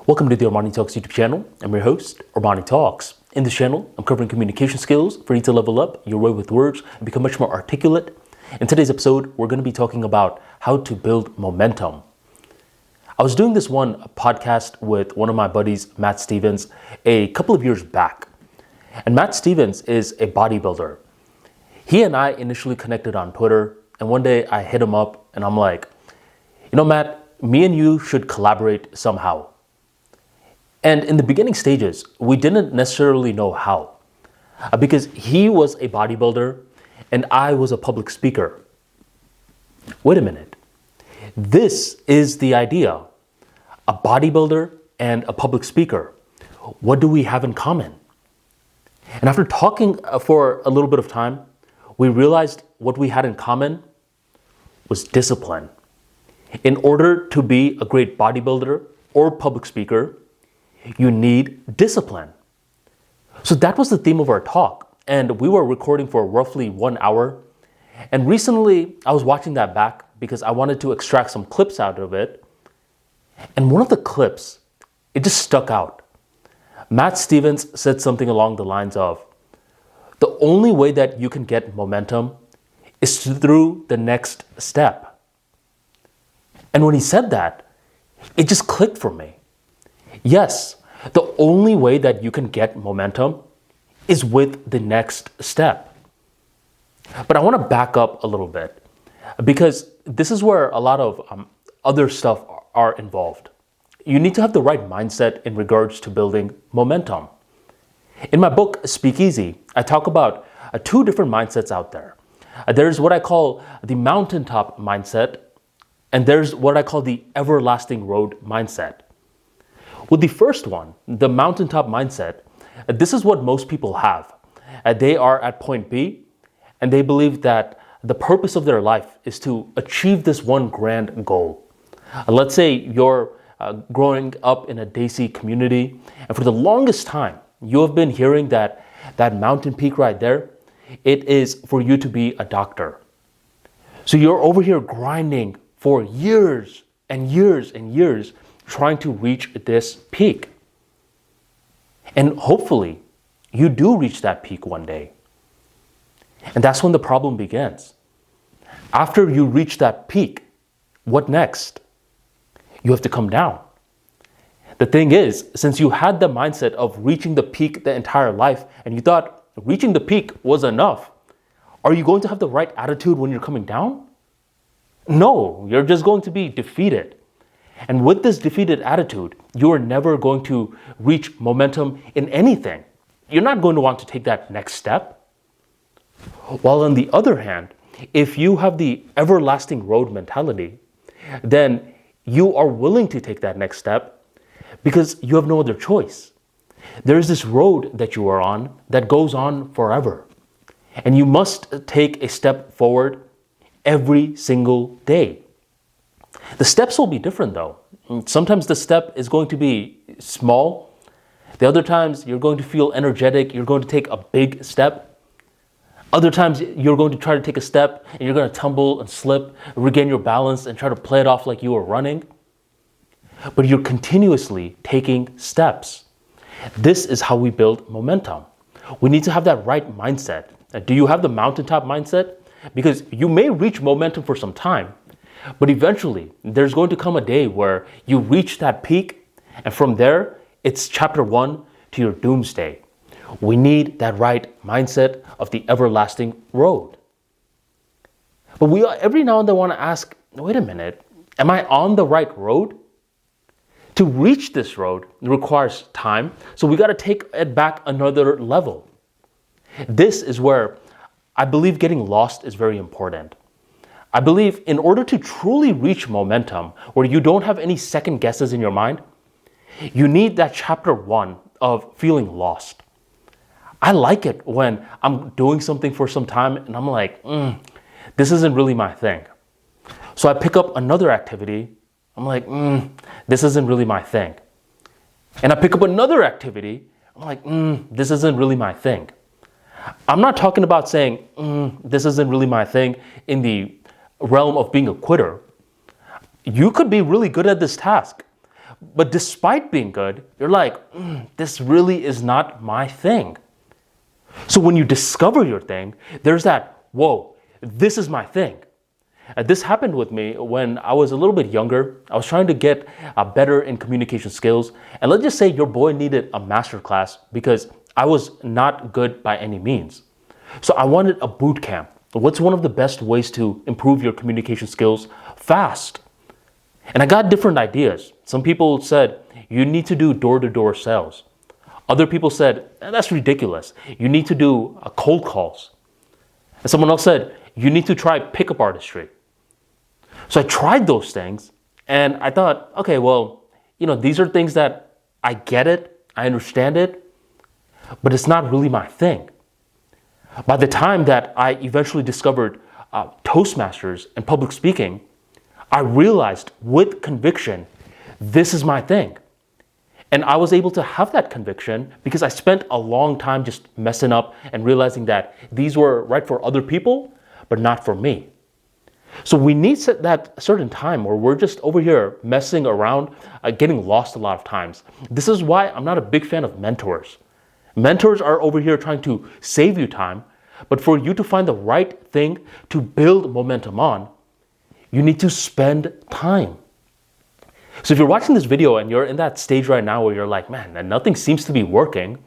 Welcome to the ArmaniTalks YouTube channel. I'm your host, ArmaniTalks. In this channel, I'm covering communication skills for you to level up your way with words and become much more articulate. In today's episode, we're going to be talking about how to build momentum. I was doing this one podcast with one of my buddies, Matt Stevens, a couple of years back. And Matt Stevens is a bodybuilder. He and I initially connected on Twitter, and one day I hit him up and I'm like, Matt, me and you should collaborate somehow. And in the beginning stages, we didn't necessarily know how, because he was a bodybuilder and I was a public speaker. Wait a minute. This is the idea. A bodybuilder and a public speaker. What do we have in common? And after talking for a little bit of time, we realized what we had in common was discipline. In order to be a great bodybuilder or public speaker, you need discipline. So that was the theme of our talk. And we were recording for roughly 1 hour. And recently, I was watching that back because I wanted to extract some clips out of it. And one of the clips, it just stuck out. Matt Stevens said something along the lines of, the only way that you can get momentum is through the next step. And when he said that, it just clicked for me. Yes, the only way that you can get momentum is with the next step. But I want to back up a little bit because this is where a lot of other stuff are involved. You need to have the right mindset in regards to building momentum. In my book, Speak Easy, I talk about two different mindsets out there. There's what I call the mountaintop mindset, and there's what I call the everlasting road mindset. With the first one, the mountaintop mindset, this is what most people have. They are at point B, and they believe that the purpose of their life is to achieve this one grand goal. Let's say you're growing up in a Desi community, and for the longest time, you have been hearing that mountain peak right there, it is for you to be a doctor. So you're over here grinding for years and years and years trying to reach this peak. And hopefully, you do reach that peak one day. And that's when the problem begins. After you reach that peak, what next? You have to come down. The thing is, since you had the mindset of reaching the peak the entire life, and you thought reaching the peak was enough, are you going to have the right attitude when you're coming down? No, you're just going to be defeated. And with this defeated attitude, you are never going to reach momentum in anything. You're not going to want to take that next step. While on the other hand, if you have the everlasting road mentality, then you are willing to take that next step because you have no other choice. There is this road that you are on that goes on forever. And you must take a step forward every single day. The steps will be different though. Sometimes the step is going to be small. The other times you're going to feel energetic. You're going to take a big step. Other times you're going to try to take a step and you're going to tumble and slip, regain your balance and try to play it off like you are running. But you're continuously taking steps. This is how we build momentum. We need to have that right mindset. Do you have the mountaintop mindset? Because you may reach momentum for some time, but eventually there's going to come a day where you reach that peak, and from there, it's chapter 1 to your doomsday. We need that right mindset of the everlasting road. But we every now and then want to ask, wait a minute, am I on the right road? To reach this road requires time, so we got to take it back another level. This is where I believe getting lost is very important. I believe in order to truly reach momentum, where you don't have any second guesses in your mind, you need that chapter 1 of feeling lost. I like it when I'm doing something for some time and I'm like, this isn't really my thing. So I pick up another activity. I'm like, this isn't really my thing. And I pick up another activity. I'm like, this isn't really my thing. I'm not talking about saying, this isn't really my thing in the realm of being a quitter. You could be really good at this task, But despite being good, you're like, this really is not my thing. So when you discover your thing, there's that, whoa, this is my thing. This happened with me when I was a little bit younger. I was trying to get better in communication skills. And let's just say your boy needed a master class because I was not good by any means. So I wanted a boot camp. What's one of the best ways to improve your communication skills fast? And I got different ideas. Some people said, you need to do door-to-door sales. Other people said, that's ridiculous. You need to do cold calls. And someone else said, you need to try pickup artistry. So I tried those things and I thought, okay, well, these are things that I get it, I understand it, but it's not really my thing. By the time that I eventually discovered Toastmasters and public speaking, I realized with conviction, this is my thing. And I was able to have that conviction because I spent a long time just messing up and realizing that these were right for other people, but not for me. So we need that certain time where we're just over here messing around, getting lost a lot of times. This is why I'm not a big fan of mentors. Mentors are over here trying to save you time, but for you to find the right thing to build momentum on, you need to spend time. So if you're watching this video and you're in that stage right now where you're like, man, nothing seems to be working,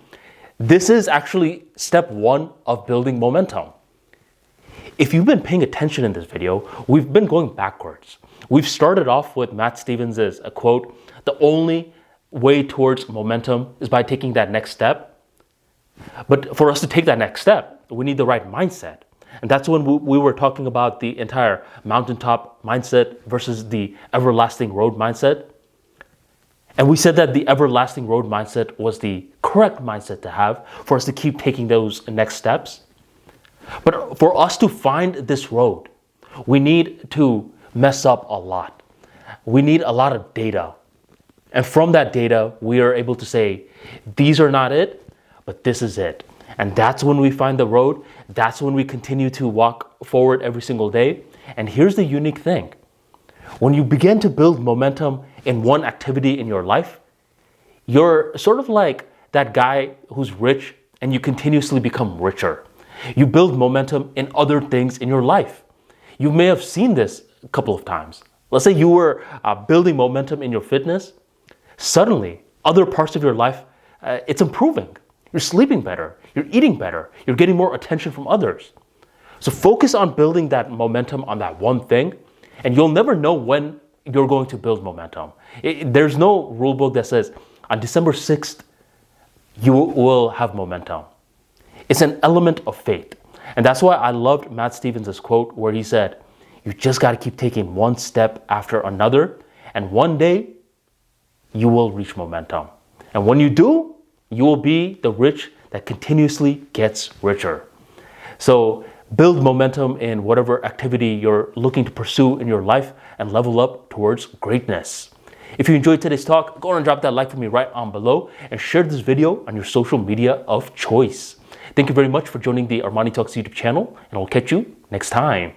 this is actually step one of building momentum. If you've been paying attention in this video, we've been going backwards. We've started off with Matt Stevens' a quote, the only way towards momentum is by taking that next step. But for us to take that next step, we need the right mindset. And that's when we were talking about the entire mountaintop mindset versus the everlasting road mindset. And we said that the everlasting road mindset was the correct mindset to have for us to keep taking those next steps. But for us to find this road, we need to mess up a lot. We need a lot of data. And from that data, we are able to say, these are not it, but this is it. And that's when we find the road. That's when we continue to walk forward every single day. And here's the unique thing. When you begin to build momentum in one activity in your life, you're sort of like that guy who's rich and you continuously become richer. You build momentum in other things in your life. You may have seen this a couple of times. Let's say you were building momentum in your fitness. Suddenly, other parts of your life, it's improving. You're sleeping better. You're eating better. You're getting more attention from others. So focus on building that momentum on that one thing, and you'll never know when you're going to build momentum. There's no rule book that says on December 6th, you will have momentum. It's an element of faith. And that's why I loved Matt Stevens' quote where he said, you just got to keep taking one step after another, and one day you will reach momentum. And when you do, you will be the rich that continuously gets richer. So build momentum in whatever activity you're looking to pursue in your life and level up towards greatness. If you enjoyed today's talk, go on and drop that like for me right on below and share this video on your social media of choice. Thank you very much for joining the ArmaniTalks YouTube channel, and I'll catch you next time.